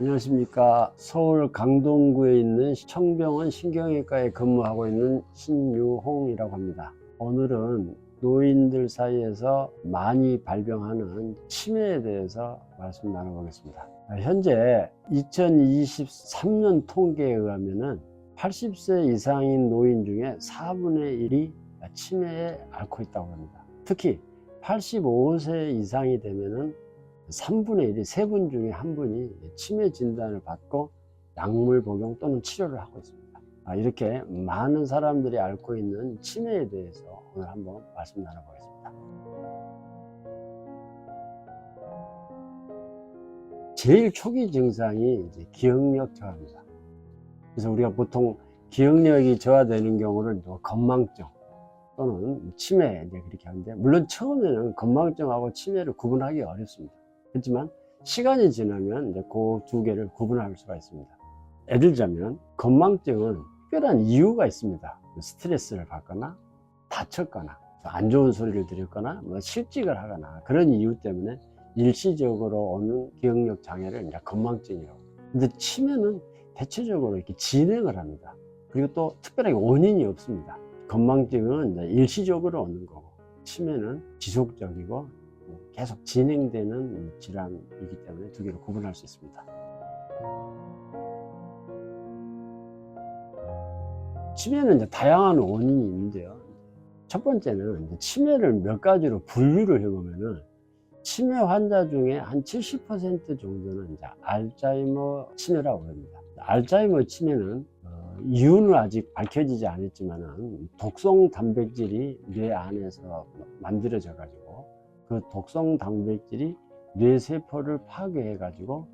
안녕하십니까. 서울 강동구에 있는 청병원 신경외과에 근무하고 있는 신유홍이라고 합니다. 오늘은 노인들 사이에서 많이 발병하는 치매에 대해서 말씀 나눠보겠습니다. 현재 2023년 통계에 의하면 80세 이상인 노인 중에 4분의 1이 치매에 앓고 있다고 합니다. 특히 85세 이상이 되면은 3분의 1이 3분 중에 1분이 치매 진단을 받고 약물 복용 또는 치료를 하고 있습니다. 이렇게 많은 사람들이 앓고 있는 치매에 대해서 오늘 한번 말씀 나눠보겠습니다. 제일 초기 증상이 이제 기억력 저하입니다. 그래서 우리가 보통 기억력이 저하되는 경우를 건망증 또는 치매 그렇게 하는데, 물론 처음에는 건망증하고 치매를 구분하기 어렵습니다. 그렇지만 시간이 지나면 이제 그 두 개를 구분할 수가 있습니다. 예를 들자면 건망증은 특별한 이유가 있습니다. 스트레스를 받거나 다쳤거나 안 좋은 소리를 들었거나 실직을 하거나 그런 이유 때문에 일시적으로 오는 기억력 장애를 이제 건망증이라고. 근데 치매는 대체적으로 이렇게 진행을 합니다. 그리고 또 특별하게 원인이 없습니다. 건망증은 이제 일시적으로 오는 거고, 치매는 지속적이고 계속 진행되는 질환이기 때문에 두 개를 구분할 수 있습니다. 치매는 이제 다양한 원인이 있는데요. 첫 번째는 이제 치매를 몇 가지로 분류를 해보면은, 치매 환자 중에 한 70% 정도는 이제 알츠하이머 치매라고 합니다. 알츠하이머 치매는 이유는 아직 밝혀지지 않았지만은 독성 단백질이 뇌 안에서 만들어져 가지고 그 독성 단백질이 뇌세포를 파괴해 가지고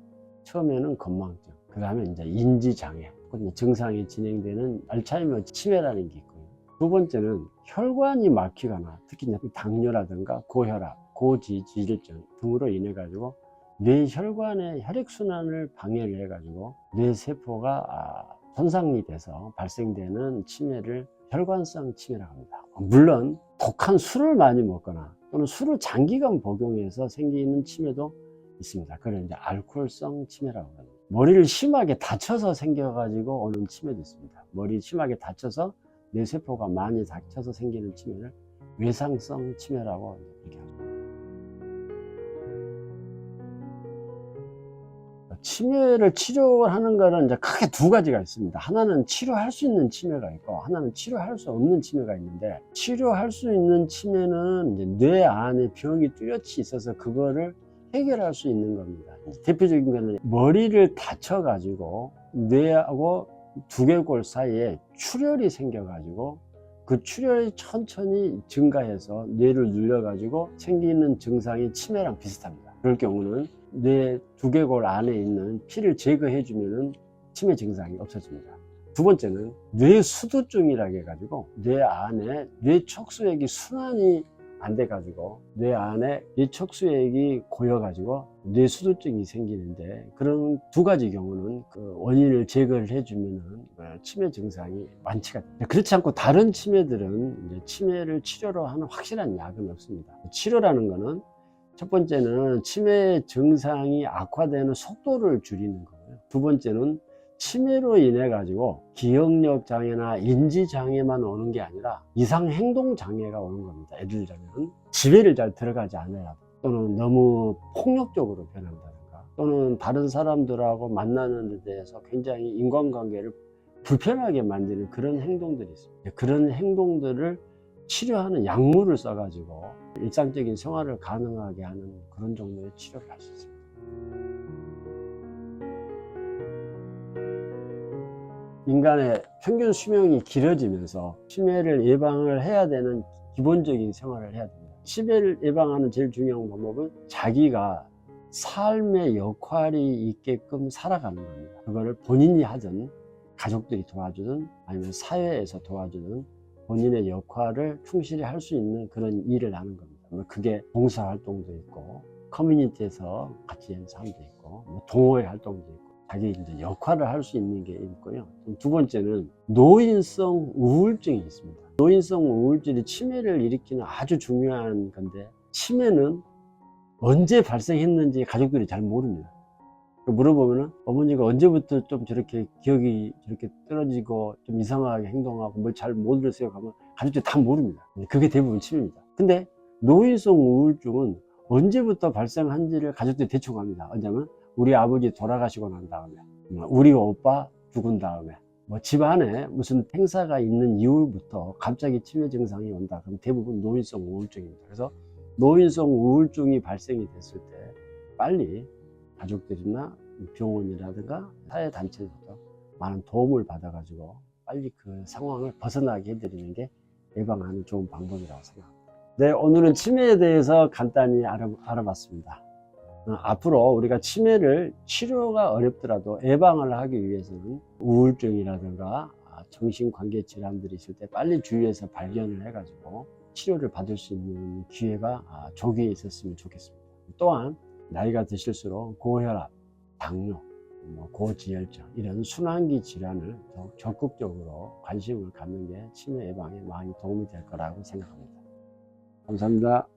처음에는 건망증, 그 다음에 이제 인지장애, 증상이 진행되는 알츠하이머 치매라는 게 있고요. 두 번째는 혈관이 막히거나 특히 당뇨라든가 고혈압, 고지질증 등으로 인해 가지고 뇌혈관의 혈액순환을 방해를 해 가지고 뇌세포가 손상이 돼서 발생되는 치매를 혈관성 치매라고 합니다. 물론 독한 술을 많이 먹거나 또는 술을 장기간 복용해서 생기는 치매도 있습니다. 그걸 이제 알코올성 치매라고 합니다. 머리를 심하게 다쳐서 생겨가지고 오는 치매도 있습니다. 머리 심하게 다쳐서 뇌세포가 많이 다쳐서 생기는 치매를 외상성 치매라고 이렇게 합니다. 치매를 치료하는 거는 이제 크게 두 가지가 있습니다. 하나는 치료할 수 있는 치매가 있고, 하나는 치료할 수 없는 치매가 있는데, 치료할 수 있는 치매는 이제 뇌 안에 병이 뚜렷이 있어서 그거를 해결할 수 있는 겁니다. 대표적인 거는 머리를 다쳐가지고 뇌하고 두개골 사이에 출혈이 생겨가지고 그 출혈이 천천히 증가해서 뇌를 눌려가지고 생기는 증상이 치매랑 비슷합니다. 그럴 경우는 뇌 두개골 안에 있는 피를 제거해주면 치매 증상이 없어집니다. 두 번째는 뇌수두증이라고 해가지고 뇌 안에 뇌척수액이 순환이 안 돼가지고 뇌 안에 뇌척수액이 고여가지고 뇌수두증이 생기는데, 그런 두 가지 경우는 그 원인을 제거를 해주면은 치매 증상이 완치가 됩니다. 그렇지 않고 다른 치매들은 이제 치매를 치료로 하는 확실한 약은 없습니다. 치료라는 거는 첫 번째는 치매 증상이 악화되는 속도를 줄이는 거고요. 두 번째는 치매로 인해 가지고 기억력 장애나 인지 장애만 오는 게 아니라 이상 행동 장애가 오는 겁니다. 예를 들자면 집에를 잘 들어가지 않아야, 또는 너무 폭력적으로 변한다든가, 또는 다른 사람들하고 만나는 데 대해서 굉장히 인간관계를 불편하게 만드는 그런 행동들이 있습니다. 그런 행동들을 치료하는 약물을 써가지고 일상적인 생활을 가능하게 하는 그런 정도의 치료를 할 수 있습니다. 인간의 평균 수명이 길어지면서 치매를 예방을 해야 되는 기본적인 생활을 해야 됩니다. 치매를 예방하는 제일 중요한 방법은 자기가 삶의 역할이 있게끔 살아가는 겁니다. 그거를 본인이 하든 가족들이 도와주든 아니면 사회에서 도와주든 본인의 역할을 충실히 할 수 있는 그런 일을 하는 겁니다. 그게 봉사활동도 있고, 커뮤니티에서 같이 하는 사람도 있고, 동호회 활동도 있고, 자기 이제 역할을 할 수 있는 게 있고요. 두 번째는 노인성 우울증이 있습니다. 노인성 우울증이 치매를 일으키는 아주 중요한 건데, 치매는 언제 발생했는지 가족들이 잘 모릅니다. 물어보면은 어머니가 언제부터 좀 저렇게 기억이 저렇게 떨어지고 좀 이상하게 행동하고 뭘 잘 모르세요 하면 가족들이 다 모릅니다. 그게 대부분 치매입니다. 근데 노인성 우울증은 언제부터 발생한지를 가족들이 대충 압니다. 왜냐면 우리 아버지 돌아가시고 난 다음에, 우리 오빠 죽은 다음에, 뭐 집안에 무슨 행사가 있는 이후부터 갑자기 치매 증상이 온다. 그럼 대부분 노인성 우울증입니다. 그래서 노인성 우울증이 발생이 됐을 때 빨리 가족들이나 병원이라든가 사회단체에서도 많은 도움을 받아가지고 빨리 그 상황을 벗어나게 해드리는 게 예방하는 좋은 방법이라고 생각합니다. 네, 오늘은 치매에 대해서 간단히 알아봤습니다. 앞으로 우리가 치매를 치료가 어렵더라도 예방을 하기 위해서는 우울증이라든가 정신관계 질환들이 있을 때 빨리 주위에서 발견을 해가지고 치료를 받을 수 있는 기회가 조기에 있었으면 좋겠습니다. 또한 나이가 드실수록 고혈압, 당뇨, 고지혈증 이런 순환기 질환을 더욱 적극적으로 관심을 갖는 게 치매 예방에 많이 도움이 될 거라고 생각합니다. 감사합니다.